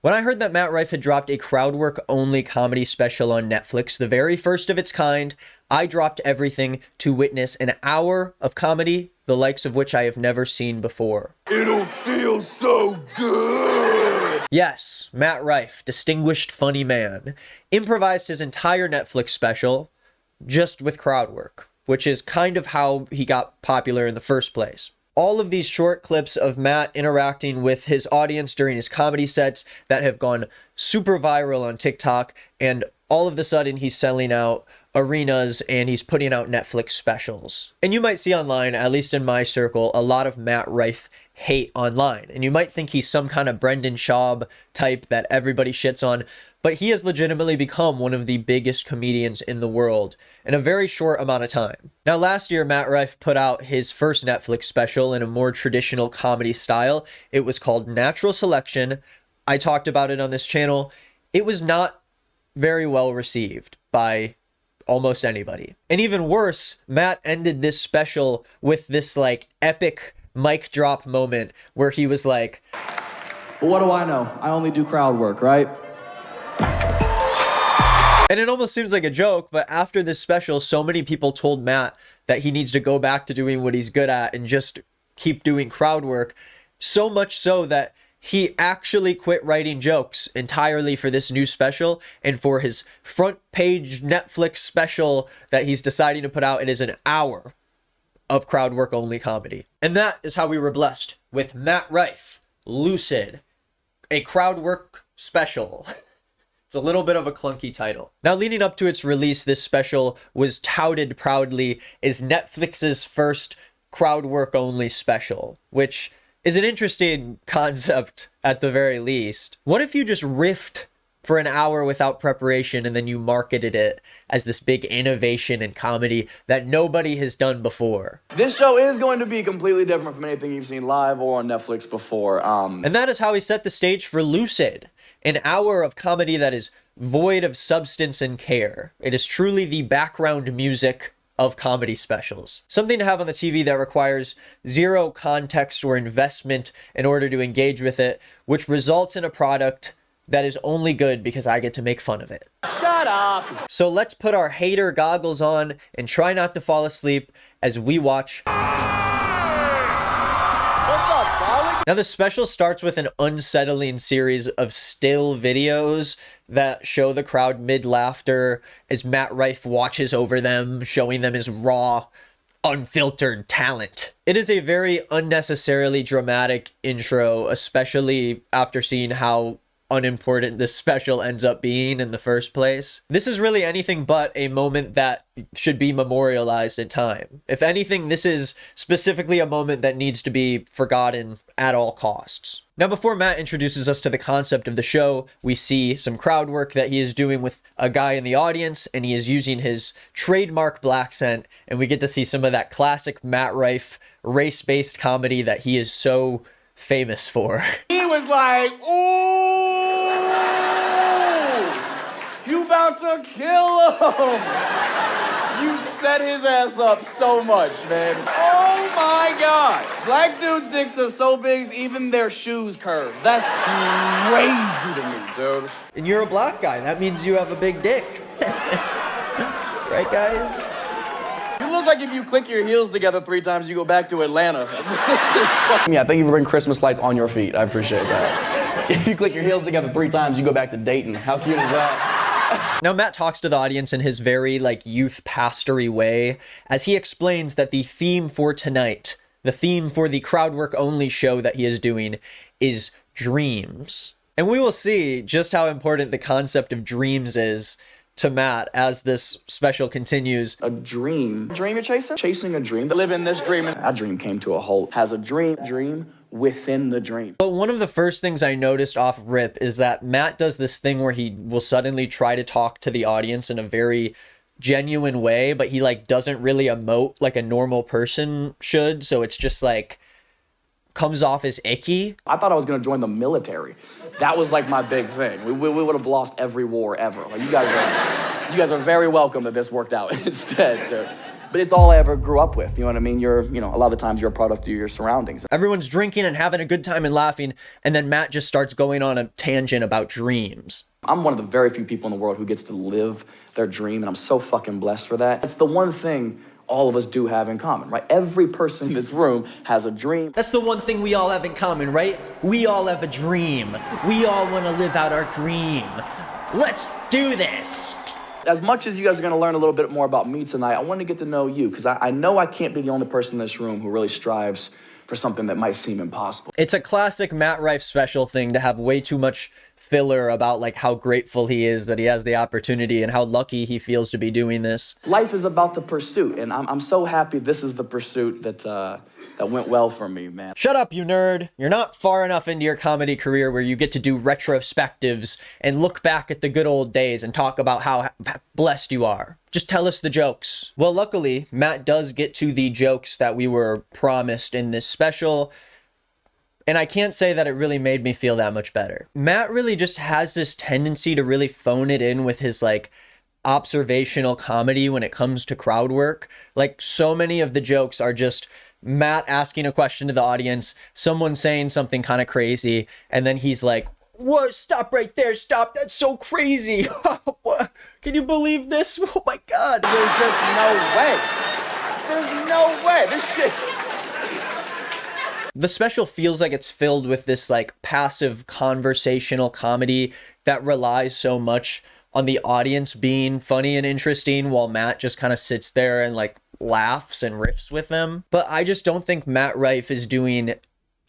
When I heard that Matt Rife had dropped a crowd work only comedy special on Netflix, the very first of its kind, I dropped everything to witness an hour of comedy, the likes of which I have never seen before. It'll feel so good. Yes, Matt Rife, distinguished funny man, improvised his entire Netflix special just with crowd work, which is kind of how he got popular in the first place. All of these short clips of Matt interacting with his audience during his comedy sets that have gone super viral on TikTok, and all of a sudden he's selling out arenas and he's putting out Netflix specials. And you might see online, at least in my circle, a lot of Matt Rife hate online. And you might think he's some kind of Brendan Schaub type that everybody shits on, but he has legitimately become one of the biggest comedians in the world in a very short amount of time. Now, last year, Matt Rife put out his first Netflix special in a more traditional comedy style. It was called Natural Selection. I talked about it on this channel. It was not very well received by almost anybody. And even worse, Matt ended this special with this like epic mic drop moment where he was like, "But what do I know? I only do crowd work, right?" And it almost seems like a joke, but after this special, so many people told Matt that he needs to go back to doing what he's good at and just keep doing crowd work. So much so that he actually quit writing jokes entirely for this new special, and for his front page Netflix special that he's deciding to put out, it is an hour of crowd work only comedy. And that is how we were blessed with Matt Rife, Lucid, a crowd work special. It's a little bit of a clunky title. Now, leading up to its release, this special was touted proudly as Netflix's first crowd work only special, which is an interesting concept at the very least. What if you just riffed for an hour without preparation and then you marketed it as this big innovation in comedy that nobody has done before? This show is going to be completely different from anything you've seen live or on Netflix before. And that is how he set the stage for Lucid, an hour of comedy that is void of substance and care. It is truly the background music of comedy specials. Something to have on the TV that requires zero context or investment in order to engage with it, which results in a product that is only good because I get to make fun of it. Shut up! So let's put our hater goggles on and try not to fall asleep as we watch. What's up, darling? Now, the special starts with an unsettling series of still videos that show the crowd mid-laughter as Matt Rife watches over them, showing them his raw, unfiltered talent. It is a very unnecessarily dramatic intro, especially after seeing how unimportant this special ends up being in the first place. This is really anything but a moment that should be memorialized in time. If anything, this is specifically a moment that needs to be forgotten at all costs. Now, before Matt introduces us to the concept of the show, we see some crowd work that he is doing with a guy in the audience, and he is using his trademark black scent, and we get to see some of that classic Matt Rife race-based comedy that he is so famous for. He was like, "Ooh, you about to kill him." You set his ass up so much, man. Oh my God. Black dudes' dicks are so big, even their shoes curve. That's crazy to me, dude. And you're a black guy. That means you have a big dick. Right, guys? You look like if you click your heels together 3 times, you go back to Atlanta. Yeah, thank you for bringing Christmas lights on your feet. I appreciate that. If you click your heels together 3 times, you go back to Dayton. How cute is that? Now, Matt talks to the audience in his very, youth pastory way, as he explains that the theme for tonight, the theme for the crowd work only show that he is doing, is dreams. And we will see just how important the concept of dreams is to Matt as this special continues. A dream. Dream you're chasing? Chasing a dream. Live in this dream. And that dream came to a halt. Has a dream within the dream. But one of the first things I noticed off rip is that Matt does this thing where he will suddenly try to talk to the audience in a very genuine way, but he doesn't really emote like a normal person should. So it's just comes off as icky. I thought I was gonna join the military. That was my big thing. We would have lost every war ever. You guys are very welcome that this worked out instead. So but it's all I ever grew up with. You know what I mean? A lot of the times you're a product of your surroundings. Everyone's drinking and having a good time and laughing, and then Matt just starts going on a tangent about dreams. I'm one of the very few people in the world who gets to live their dream, and I'm so fucking blessed for that. It's the one thing all of us do have in common, right? Every person in this room has a dream. That's the one thing we all have in common, right? We all have a dream. We all want to live out our dream. Let's do this. As much as you guys are gonna learn a little bit more about me tonight, I want to get to know you, because I know I can't be the only person in this room who really strives for something that might seem impossible. It's a classic Matt Rife special thing to have way too much filler about like how grateful he is that he has the opportunity and how lucky he feels to be doing this. Life is about the pursuit, and I'm so happy this is the pursuit that went well for me, man. Shut up, you nerd. You're not far enough into your comedy career where you get to do retrospectives and look back at the good old days and talk about how blessed you are. Just tell us the jokes. Well, luckily, Matt does get to the jokes that we were promised in this special, and I can't say that it really made me feel that much better. Matt really just has this tendency to really phone it in with his, like, observational comedy when it comes to crowd work. Like, so many of the jokes are just Matt asking a question to the audience, someone saying something kind of crazy, and then he's like, whoa, stop right there, stop, that's so crazy. What? Can you believe this? Oh my God. There's just no way. There's no way. This shit. The special feels like it's filled with this like passive conversational comedy that relies so much on the audience being funny and interesting while Matt just kind of sits there and like laughs and riffs with them. But I just don't think Matt Rife is doing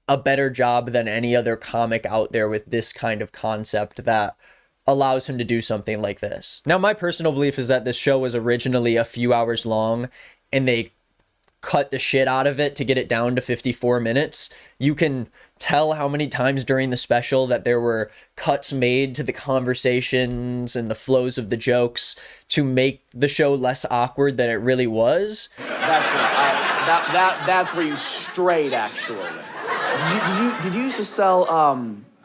a better job than any other comic out there with this kind of concept that allows him to do something like this. Now, my personal belief is that this show was originally a few hours long and they cut the shit out of it to get it down to 54 minutes. You can tell how many times during the special that there were cuts made to the conversations and the flows of the jokes to make the show less awkward than it really was. That's where you strayed, actually. Did you used to sell,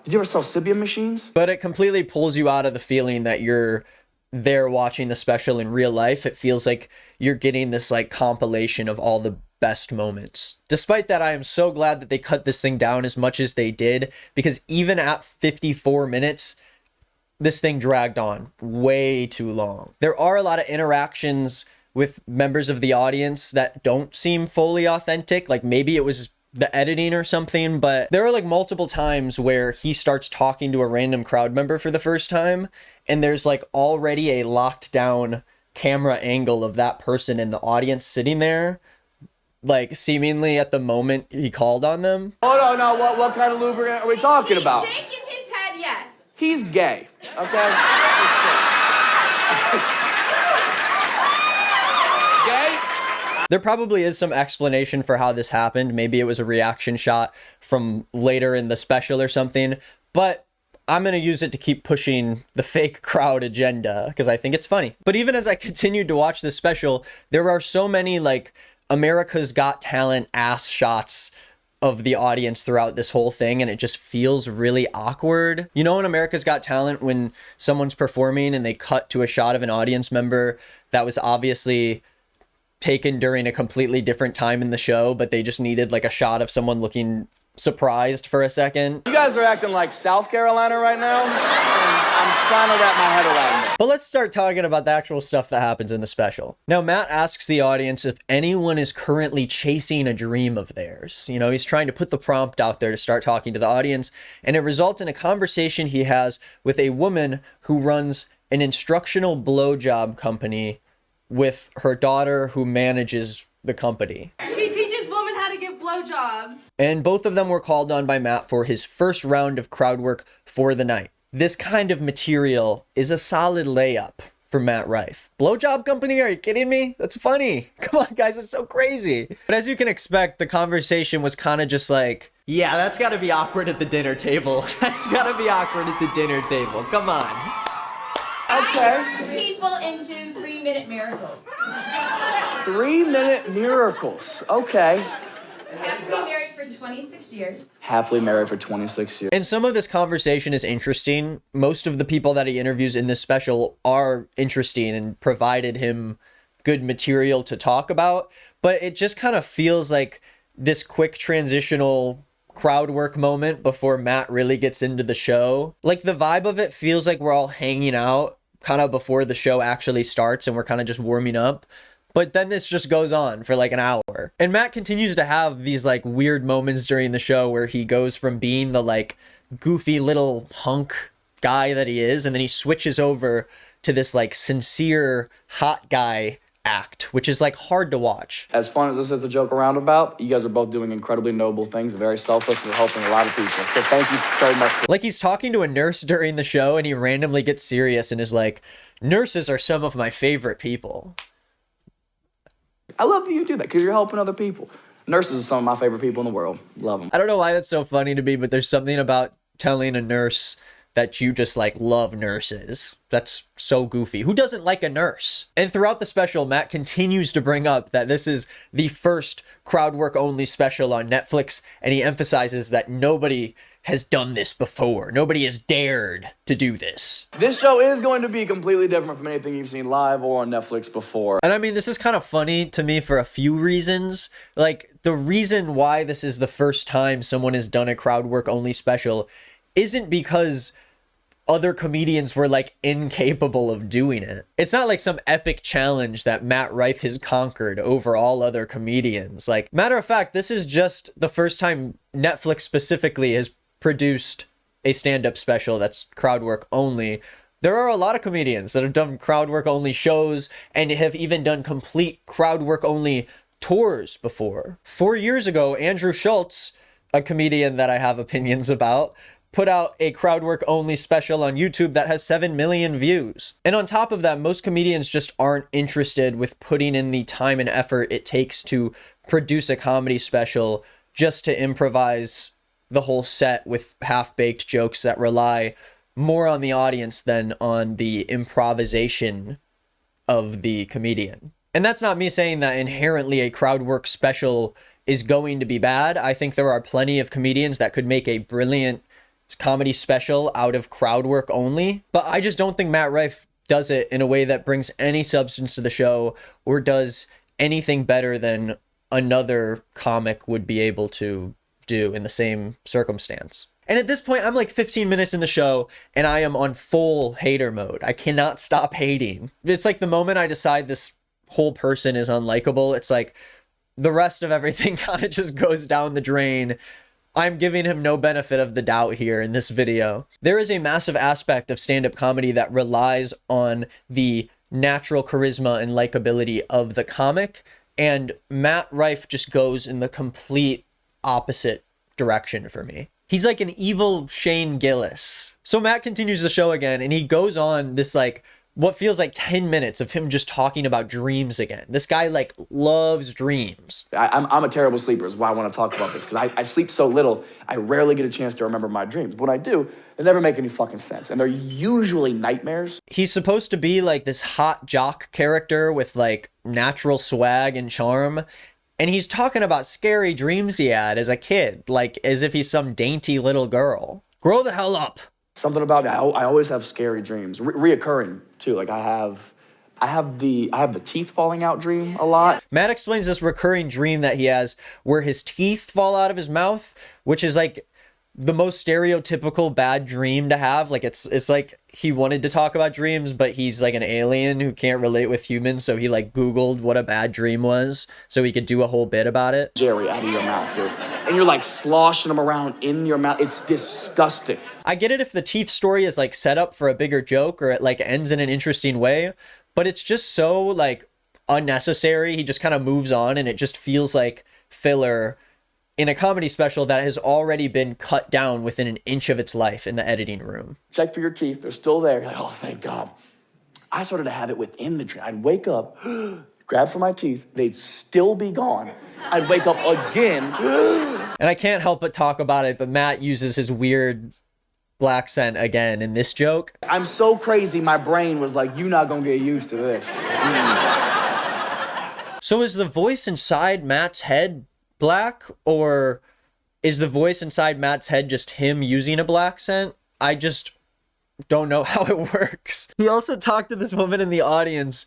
did you ever sell Sybian machines? But it completely pulls you out of the feeling that you're there watching the special in real life. It feels like you're getting this like compilation of all the best moments. Despite that, I am so glad that they cut this thing down as much as they did, because even at 54 minutes, this thing dragged on way too long. There are a lot of interactions with members of the audience that don't seem fully authentic. Like maybe it was the editing or something, but there are like multiple times where he starts talking to a random crowd member for the first time, and there's like already a locked down camera angle of that person in the audience sitting there, like seemingly at the moment he called on them. Oh no, what kind of lubricant are we talking about? He's shaking his head, yes. He's gay, okay? Gay? There probably is some explanation for how this happened. Maybe it was a reaction shot from later in the special or something, but I'm going to use it to keep pushing the fake crowd agenda because I think it's funny. But even as I continued to watch this special, there are so many like America's Got Talent ass shots of the audience throughout this whole thing, and it just feels really awkward. You know, in America's Got Talent, when someone's performing and they cut to a shot of an audience member that was obviously taken during a completely different time in the show, but they just needed like a shot of someone looking surprised for a second. You guys are acting like South Carolina right now, and I'm trying to wrap my head around it. But let's start talking about the actual stuff that happens in the special. Now, Matt asks the audience if anyone is currently chasing a dream of theirs. You know, he's trying to put the prompt out there to start talking to the audience, and it results in a conversation he has with a woman who runs an instructional blowjob company with her daughter who manages the company. She teaches women how to give blowjobs. And both of them were called on by Matt for his first round of crowd work for the night. This kind of material is a solid layup for Matt Rife. Blowjob company? Are you kidding me? That's funny. Come on, guys, it's so crazy. But as you can expect, the conversation was kind of just like, yeah, that's gotta be awkward at the dinner table. That's gotta be awkward at the dinner table. Come on. Okay. People into 3-minute miracles. 3-minute miracles. Okay. Happily married for 26 years. Happily married for 26 years. And some of this conversation is interesting. Most of the people that he interviews in this special are interesting and provided him good material to talk about, but it just kind of feels like this quick transitional crowd work moment before Matt really gets into the show. Like, the vibe of it feels like we're all hanging out kind of before the show actually starts and we're kind of just warming up. But then this just goes on for like an hour. And Matt continues to have these like weird moments during the show where he goes from being the like goofy little punk guy that he is, and then he switches over to this like sincere hot guy act, which is like hard to watch. As fun as this is to joke around about, you guys are both doing incredibly noble things, very selfless, and helping a lot of people. So thank you very much. Like, he's talking to a nurse during the show and he randomly gets serious and is like, nurses are some of my favorite people. I love that you do that because you're helping other people. Nurses are some of my favorite people in the world. Love them. I don't know why that's so funny to me, but there's something about telling a nurse that you just like love nurses. That's so goofy. Who doesn't like a nurse? And throughout the special, Matt continues to bring up that this is the first crowd work only special on Netflix, and he emphasizes that nobody has done this before. Nobody has dared to do this. This show is going to be completely different from anything you've seen live or on Netflix before. And I mean, this is kind of funny to me for a few reasons. Like, the reason why this is the first time someone has done a crowd work only special isn't because other comedians were like incapable of doing it. It's not like some epic challenge that Matt Rife has conquered over all other comedians. Like, matter of fact, this is just the first time Netflix specifically has produced a stand-up special that's crowd work only. There are a lot of comedians that have done crowd work only shows and have even done complete crowd work only tours before. 4 years ago, Andrew Schultz, a comedian that I have opinions about, put out a crowd work only special on YouTube that has 7 million views. And on top of that, most comedians just aren't interested with putting in the time and effort it takes to produce a comedy special just to improvise the whole set with half-baked jokes that rely more on the audience than on the improvisation of the comedian. And that's not me saying that inherently a crowd work special is going to be bad. I think there are plenty of comedians that could make a brilliant comedy special out of crowd work only, but I just don't think Matt Rife does it in a way that brings any substance to the show or does anything better than another comic would be able to do in the same circumstance. And at this point, I'm like 15 minutes in the show and I am on full hater mode. I cannot stop hating. It's like the moment I decide this whole person is unlikable, it's like the rest of everything kind of just goes down the drain. I'm giving him no benefit of the doubt here in this video. There is a massive aspect of stand-up comedy that relies on the natural charisma and likability of the comic, and Matt Rife just goes in the complete opposite direction for me. He's like an evil Shane Gillis. So Matt continues the show again, and he goes on this like what feels like 10 minutes of him just talking about dreams again. This guy like loves dreams. I'm a terrible sleeper is why I want to talk about this, because I sleep so little, I rarely get a chance to remember my dreams. But when I do, they never make any fucking sense. And they're usually nightmares. He's supposed to be like this hot jock character with like natural swag and charm. And he's talking about scary dreams he had as a kid, like as if he's some dainty little girl. Grow the hell up. Something about me, I always have scary dreams, reoccurring too. Like I have the teeth falling out dream a lot. Matt explains this recurring dream that he has where his teeth fall out of his mouth, which is like the most stereotypical bad dream to have. Like it's like he wanted to talk about dreams, but he's like an alien who can't relate with humans, so he like Googled what a bad dream was so he could do a whole bit about it. Jerry out of your mouth, dude. And you're like sloshing them around in your mouth. It's disgusting. I get it if the teeth story is like set up for a bigger joke or it like ends in an interesting way, but it's just so like unnecessary. He just kind of moves on and it just feels like filler in a comedy special that has already been cut down within an inch of its life in the editing room. Check for your teeth. They're still there. You're like, oh, thank God. I started to have it within the dream. I'd wake up, grab for my teeth. They'd still be gone. I'd wake up again. And I can't help but talk about it, but Matt uses his weird black scent again in this joke. I'm so crazy, my brain was like, you're not gonna get used to this. So is the voice inside Matt's head black, or is the voice inside Matt's head just him using a black scent? I just don't know how it works. He also talked to this woman in the audience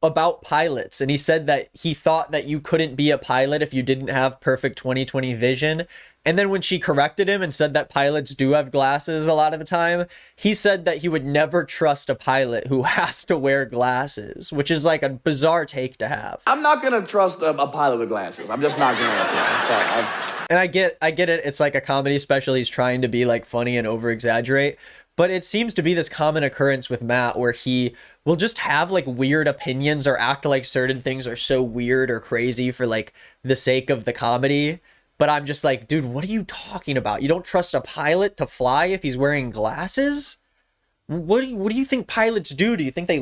about pilots, and he said that he thought that you couldn't be a pilot if you didn't have perfect 20/20 vision. And then when she corrected him and said that pilots do have glasses a lot of the time, he said that he would never trust a pilot who has to wear glasses, which is like a bizarre take to have. I'm not gonna trust a pilot with glasses. I'm just not gonna. I'm sorry. And I get it. It's like a comedy special. He's trying to be like funny and over exaggerate. But it seems to be this common occurrence with Matt where he will just have like weird opinions or act like certain things are so weird or crazy for like the sake of the comedy. But I'm just like, dude, what are you talking about? You don't trust a pilot to fly if he's wearing glasses? What do you think pilots do? Do you think they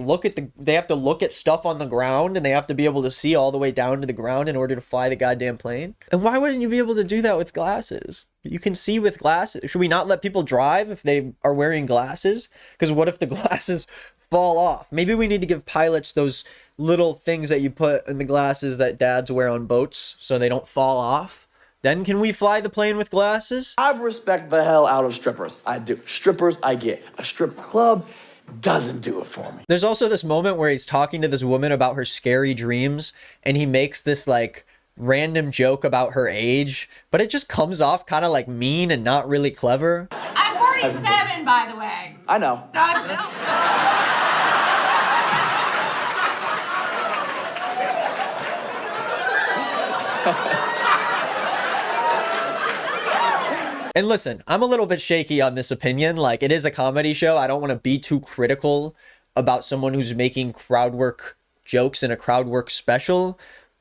have to look at stuff on the ground and they have to be able to see all the way down to the ground in order to fly the goddamn plane? And why wouldn't you be able to do that with glasses? You can see with glasses. Should we not let people drive if they are wearing glasses? Because what if the glasses fall off? Maybe we need to give pilots those little things that you put in the glasses that dads wear on boats so they don't fall off. Then can we fly the plane with glasses? I respect the hell out of strippers. I do. Strippers, I get. A strip club doesn't do it for me. There's also this moment where he's talking to this woman about her scary dreams, and he makes this like random joke about her age, but it just comes off kind of like mean and not really clever. I'm 47, by the way. I know. And listen, I'm a little bit shaky on this opinion. Like, it is a comedy show. I don't want to be too critical about someone who's making crowd work jokes in a crowd work special.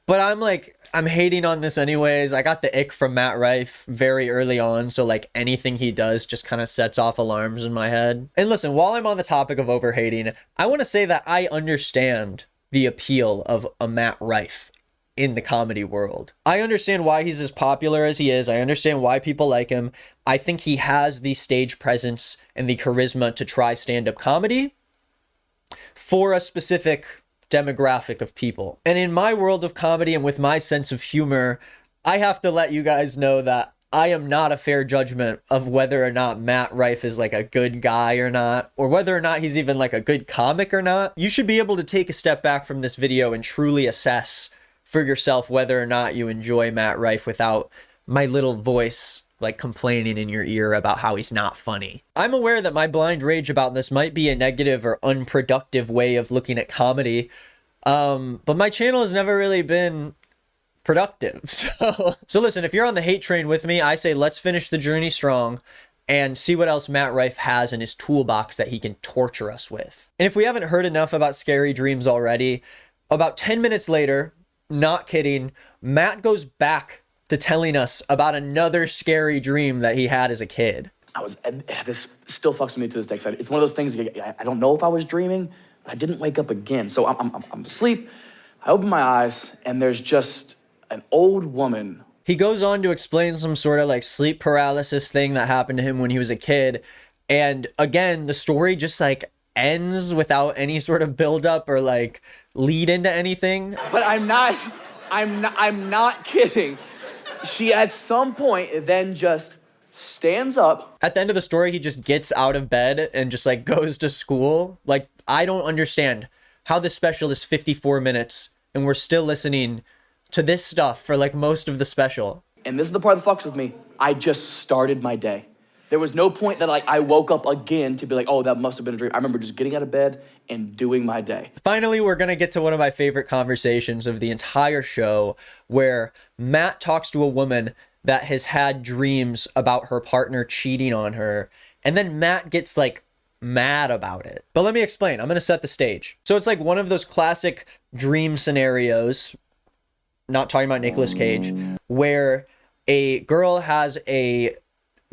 But I'm hating on this anyways. I got the ick from Matt Rife very early on. So like anything he does just kind of sets off alarms in my head. And listen, while I'm on the topic of overhating, I want to say that I understand the appeal of a Matt Rife in the comedy world. I understand why he's as popular as he is. I understand why people like him. I think he has the stage presence and the charisma to try stand-up comedy for a specific demographic of people. And in my world of comedy and with my sense of humor, I have to let you guys know that I am not a fair judgment of whether or not Matt Rife is like a good guy or not, or whether or not he's even like a good comic or not. You should be able to take a step back from this video and truly assess for yourself whether or not you enjoy Matt Rife without my little voice like complaining in your ear about how he's not funny. I'm aware that my blind rage about this might be a negative or unproductive way of looking at comedy, but my channel has never really been productive. So listen, if you're on the hate train with me, I say let's finish the journey strong and see what else Matt Rife has in his toolbox that he can torture us with. And if we haven't heard enough about scary dreams already, about 10 minutes later, not kidding, Matt goes back to telling us about another scary dream that he had as a kid. This still fucks with me to this day. It's one of those things, I don't know if I was dreaming, but I didn't wake up again. So I'm asleep, I open my eyes, and there's just an old woman. He goes on to explain some sort of like sleep paralysis thing that happened to him when he was a kid. And again, the story just like ends without any sort of buildup or like lead into anything. But I'm not kidding. She at some point then just stands up. At the end of the story, he just gets out of bed and just like goes to school. Like, I don't understand how this special is 54 minutes and we're still listening to this stuff for like most of the special. And this is the part that fucks with me. I just started my day. There was no point that like I woke up again to be like, oh, that must have been a dream. I remember just getting out of bed and doing my day. Finally, we're going to get to one of my favorite conversations of the entire show, where Matt talks to a woman that has had dreams about her partner cheating on her. And then Matt gets like mad about it. But let me explain. I'm going to set the stage. So it's like one of those classic dream scenarios, not talking about Nicolas Cage, where a girl has a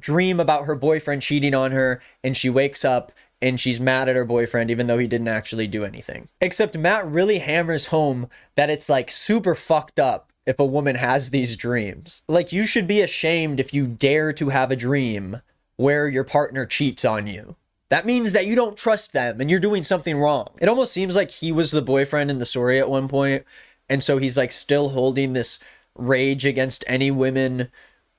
dream about her boyfriend cheating on her, and she wakes up and she's mad at her boyfriend even though he didn't actually do anything. Except Matt really hammers home that it's like super fucked up if a woman has these dreams. Like, you should be ashamed if you dare to have a dream where your partner cheats on you. That means that you don't trust them and you're doing something wrong. It almost seems like he was the boyfriend in the story at one point, and so he's like still holding this rage against any women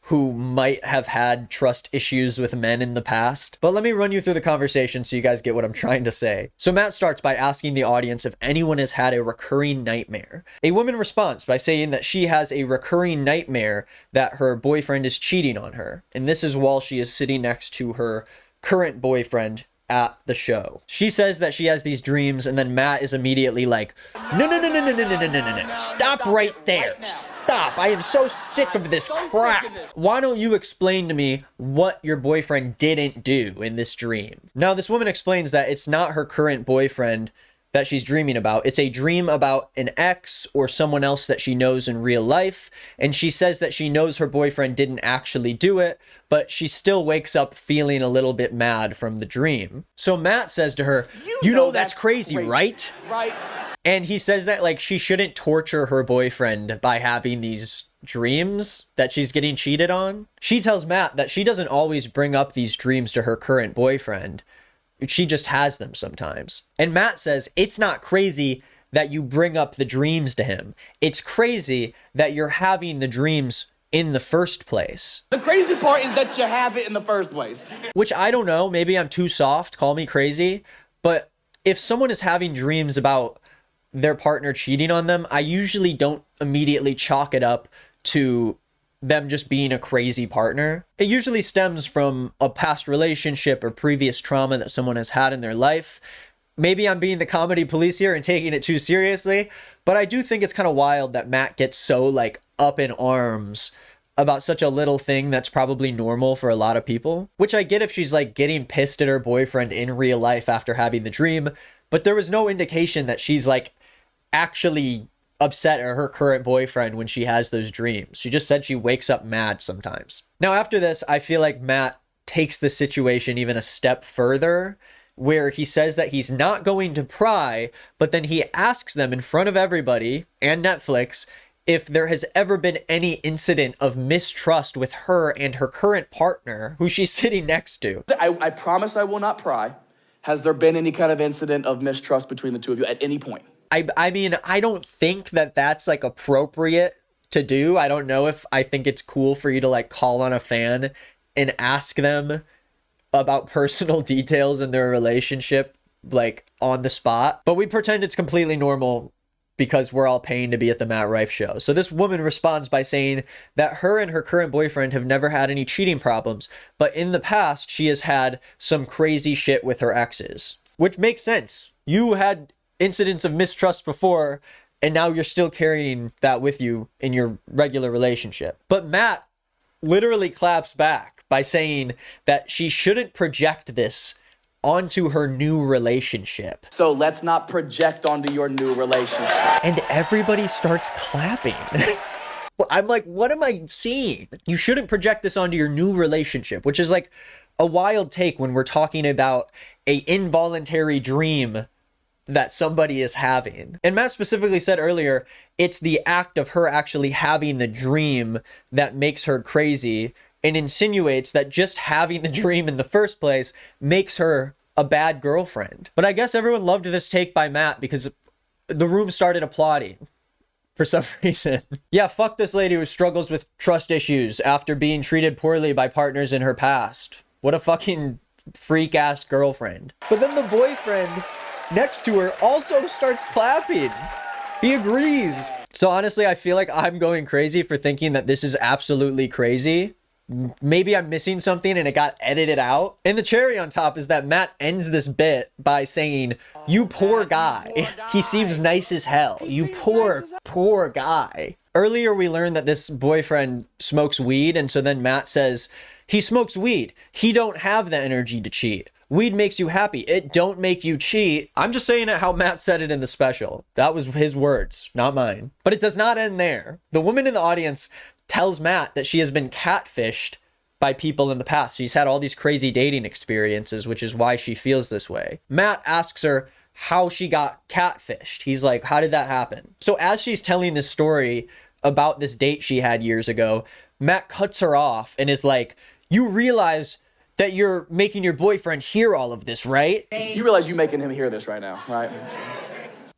who might have had trust issues with men in the past. But let me run you through the conversation so you guys get what I'm trying to say. So Matt starts by asking the audience if anyone has had a recurring nightmare. A woman responds by saying that she has a recurring nightmare that her boyfriend is cheating on her. And this is while she is sitting next to her current boyfriend at the show. She says that she has these dreams, and then Matt is immediately like, no. Stop right there. Stop. I am so sick of this crap. Why don't you explain to me what your boyfriend didn't do in this dream? Now, this woman explains that it's not her current boyfriend that she's dreaming about. It's a dream about an ex or someone else that she knows in real life. And she says that she knows her boyfriend didn't actually do it, but she still wakes up feeling a little bit mad from the dream. So Matt says to her, you know that's crazy, right? Right. And he says that like she shouldn't torture her boyfriend by having these dreams that she's getting cheated on. She tells Matt that she doesn't always bring up these dreams to her current boyfriend. She just has them sometimes. And Matt says it's not crazy that you bring up the dreams to him. It's crazy that you're having the dreams in the first place. The crazy part is that you have it in the first place. Which I don't know. Maybe I'm too soft. Call me crazy. But if someone is having dreams about their partner cheating on them, I usually don't immediately chalk it up to them just being a crazy partner. It usually stems from a past relationship or previous trauma that someone has had in their life. Maybe I'm being the comedy police here and taking it too seriously, but I do think it's kind of wild that Matt gets so like up in arms about such a little thing that's probably normal for a lot of people, which I get if she's like getting pissed at her boyfriend in real life after having the dream, but there was no indication that she's like actually upset at her current boyfriend when she has those dreams. She just said she wakes up mad sometimes. Now, after this, I feel like Matt takes the situation even a step further, where he says that he's not going to pry, but then he asks them in front of everybody and Netflix if there has ever been any incident of mistrust with her and her current partner, who she's sitting next to. I promise I will not pry. Has there been any kind of incident of mistrust between the two of you at any point? I mean, I don't think that that's like appropriate to do. I don't know if I think it's cool for you to like call on a fan and ask them about personal details in their relationship, like on the spot. But we pretend it's completely normal because we're all paying to be at the Matt Rife show. So this woman responds by saying that her and her current boyfriend have never had any cheating problems, but in the past, she has had some crazy shit with her exes, which makes sense. You had incidents of mistrust before, and now you're still carrying that with you in your regular relationship. But Matt literally claps back by saying that she shouldn't project this onto her new relationship. So let's not project onto your new relationship. And everybody starts clapping. Well, I'm like, what am I seeing? You shouldn't project this onto your new relationship, which is like a wild take when we're talking about a involuntary dream that somebody is having. And Matt specifically said earlier, it's the act of her actually having the dream that makes her crazy, and insinuates that just having the dream in the first place makes her a bad girlfriend. But I guess everyone loved this take by Matt because the room started applauding for some reason. Yeah, fuck this lady who struggles with trust issues after being treated poorly by partners in her past. What a fucking freak-ass girlfriend. But then the boyfriend next to her also starts clapping. He agrees. So honestly, I feel like I'm going crazy for thinking that this is absolutely crazy. Maybe I'm missing something and it got edited out. And the cherry on top is that Matt ends this bit by saying, you poor guy. He seems nice as hell. You poor guy. Earlier, we learned that this boyfriend smokes weed. And so then Matt says, he smokes weed. He don't have the energy to cheat. Weed makes you happy. It don't make you cheat. I'm just saying it how Matt said it in the special. That was his words, not mine. But it does not end there. The woman in the audience tells Matt that she has been catfished by people in the past. She's had all these crazy dating experiences, which is why she feels this way. Matt asks her how she got catfished. He's like, how did that happen? So as she's telling this story about this date she had years ago, Matt cuts her off and is like, you realize that you're making your boyfriend hear all of this, right? You realize you're making him hear this right now, right?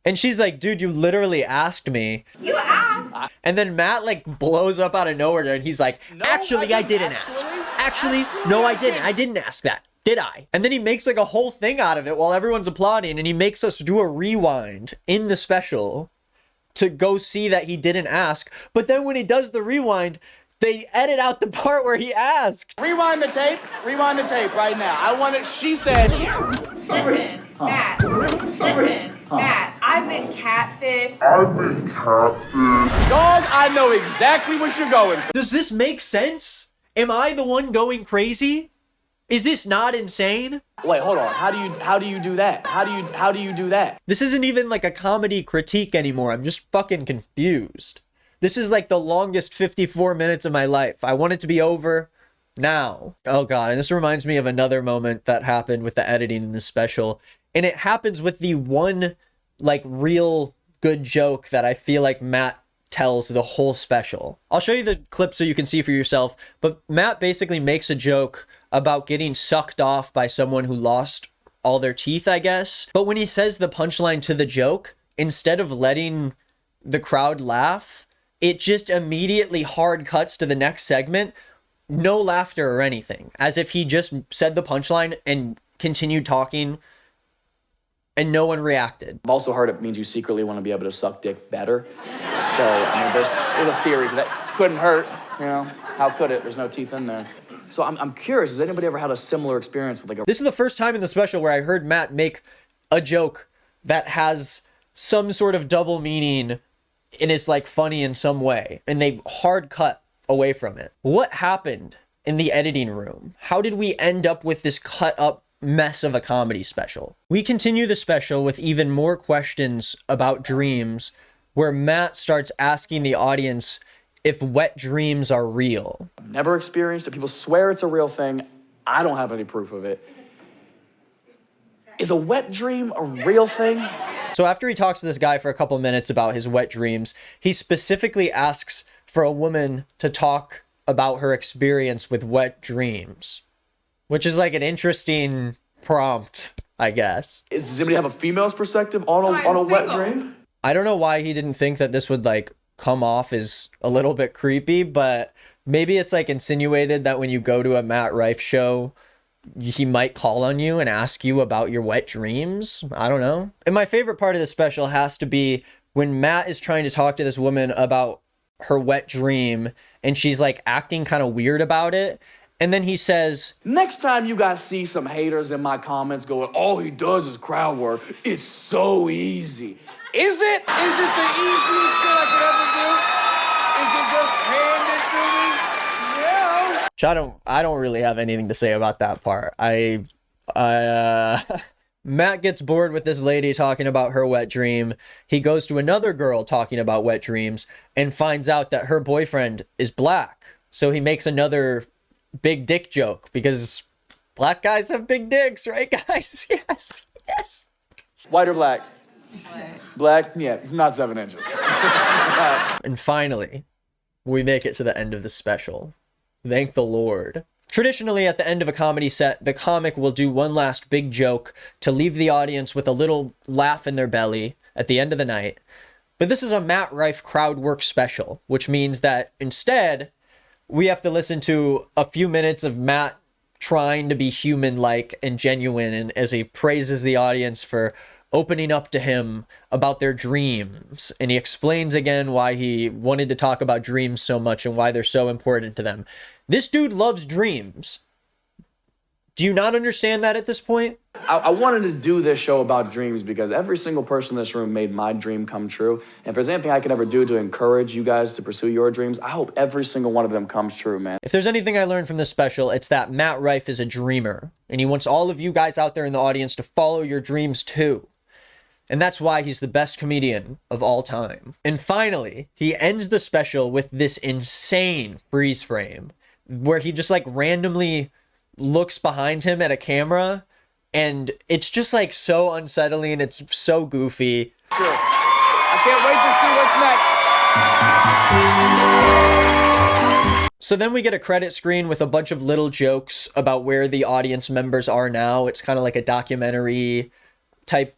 And she's like, dude, you literally asked me. You asked. And then Matt like blows up out of nowhere and he's like, actually, I didn't ask. Actually, no, I didn't. I didn't ask that. Did I? And then he makes like a whole thing out of it while everyone's applauding, and he makes us do a rewind in the special to go see that he didn't ask. But then when he does the rewind, they edit out the part where he asked. Rewind the tape right now. I want it. She said, Listen, Matt. Listen, Matt. I've been catfished. dog, I know exactly what you're going through. Does this make sense? Am I the one going crazy? Is this not insane? Wait, hold on. How do you do that? How do you do that? This isn't even like a comedy critique anymore. I'm just fucking confused. This is like the longest 54 minutes of my life. I want it to be over now. Oh God, and this reminds me of another moment that happened with the editing in this special. And it happens with the one like real good joke that I feel like Matt tells the whole special. I'll show you the clip so you can see for yourself, but Matt basically makes a joke about getting sucked off by someone who lost all their teeth, I guess. But when he says the punchline to the joke, instead of letting the crowd laugh, it just immediately hard cuts to the next segment. No laughter or anything. As if he just said the punchline and continued talking and no one reacted. I've also heard it means you secretly want to be able to suck dick better. So, I mean, there's a theory to that. Couldn't hurt, you know. How could it? There's no teeth in there. So I'm curious, has anybody ever had a similar experience with like a... This is the first time in the special where I heard Matt make a joke that has some sort of double meaning and is like funny in some way, and they hard cut away from it. What happened in the editing room? How did we end up with this cut up mess of a comedy special? We continue the special with even more questions about dreams, where Matt starts asking the audience if wet dreams are real. I've never experienced it. People swear it's a real thing. I don't have any proof of it. Is a wet dream a real thing? So after he talks to this guy for a couple minutes about his wet dreams, he specifically asks for a woman to talk about her experience with wet dreams, which is like an interesting prompt, I guess. Does anybody have a female's perspective on a wet dream? I don't know why he didn't think that this would like come off as a little bit creepy, but maybe it's like insinuated that when you go to a Matt Rife show, he might call on you and ask you about your wet dreams. I don't know. And my favorite part of the special has to be when Matt is trying to talk to this woman about her wet dream and she's like acting kind of weird about it. And then he says, next time you guys see some haters in my comments going, all he does is crowd work, it's so easy. Is it? Is it the easiest shit I could ever do? Is it just hand it to me? Yeah. I don't really have anything to say about that part. Matt gets bored with this lady talking about her wet dream. He goes to another girl talking about wet dreams and finds out that her boyfriend is black. So he makes another big dick joke because black guys have big dicks, right, guys? Yes, yes. White or black? Black? Yeah, it's not 7 inches. And finally, we make it to the end of the special. Thank the Lord. Traditionally, at the end of a comedy set, the comic will do one last big joke to leave the audience with a little laugh in their belly at the end of the night. But this is a Matt Rife crowd work special, which means that instead, we have to listen to a few minutes of Matt trying to be human-like and genuine, and as he praises the audience for opening up to him about their dreams. And he explains again why he wanted to talk about dreams so much and why they're so important to them. This dude loves dreams. Do you not understand that at this point? I wanted to do this show about dreams because every single person in this room made my dream come true. And if there's anything I could ever do to encourage you guys to pursue your dreams, I hope every single one of them comes true, man. If there's anything I learned from this special, it's that Matt Rife is a dreamer. And he wants all of you guys out there in the audience to follow your dreams too. And that's why he's the best comedian of all time. And finally, he ends the special with this insane freeze frame where he just like randomly looks behind him at a camera, and it's just like so unsettling and it's so goofy. Sure. I can't wait to see what's next. So then we get a credit screen with a bunch of little jokes about where the audience members are now. It's kind of like a documentary type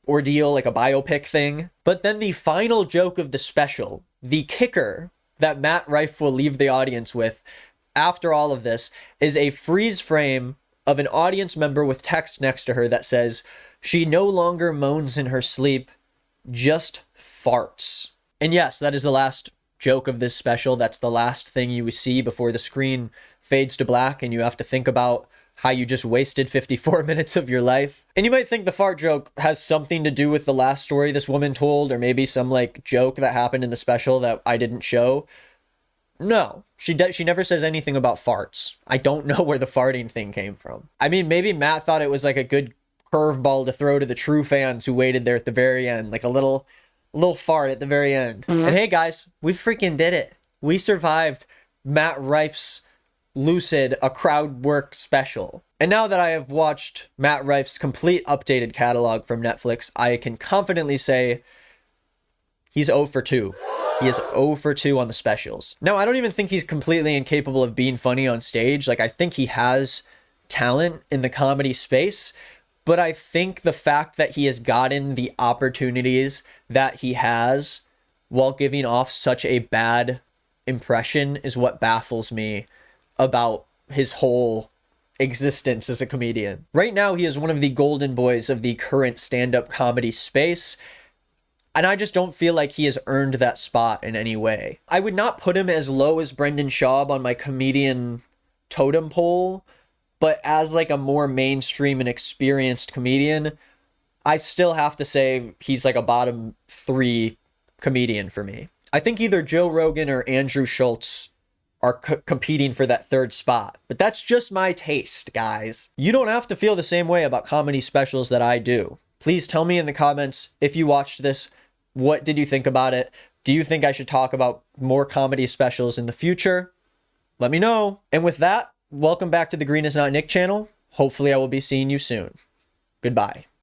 ordeal, like a biopic thing. But then the final joke of the special the kicker that Matt Rife will leave the audience with after all of this is a freeze frame of an audience member with text next to her that says, "She no longer moans in her sleep, just farts." And yes, that is the last joke of this special. That's the last thing you see before the screen fades to black and you have to think about how you just wasted 54 minutes of your life. And you might think the fart joke has something to do with the last story this woman told, or maybe some like joke that happened in the special that I didn't show. No, she never says anything about farts. I don't know where the farting thing came from. I mean, maybe Matt thought it was like a good curveball to throw to the true fans who waited there at the very end, like a little fart at the very end. And hey guys, we freaking did it. We survived Matt Rife's Lucid, a crowd work special. And now that I have watched Matt Rife's complete updated catalog from Netflix, I can confidently say he's 0 for 2. He is 0 for 2 on the specials. Now, I don't even think he's completely incapable of being funny on stage. Like, I think he has talent in the comedy space, but I think the fact that he has gotten the opportunities that he has while giving off such a bad impression is what baffles me about his whole existence as a comedian. Right now, he is one of the golden boys of the current stand-up comedy space, and I just don't feel like he has earned that spot in any way. I would not put him as low as Brendan Schaub on my comedian totem pole, but as like a more mainstream and experienced comedian, I still have to say he's like a bottom 3 comedian for me. I think either Joe Rogan or Andrew Schultz are competing for that 3rd spot. But that's just my taste, guys. You don't have to feel the same way about comedy specials that I do. Please tell me in the comments if you watched this, what did you think about it? Do you think I should talk about more comedy specials in the future? Let me know. And with that, welcome back to the Green is Not Nick channel. Hopefully I will be seeing you soon. Goodbye.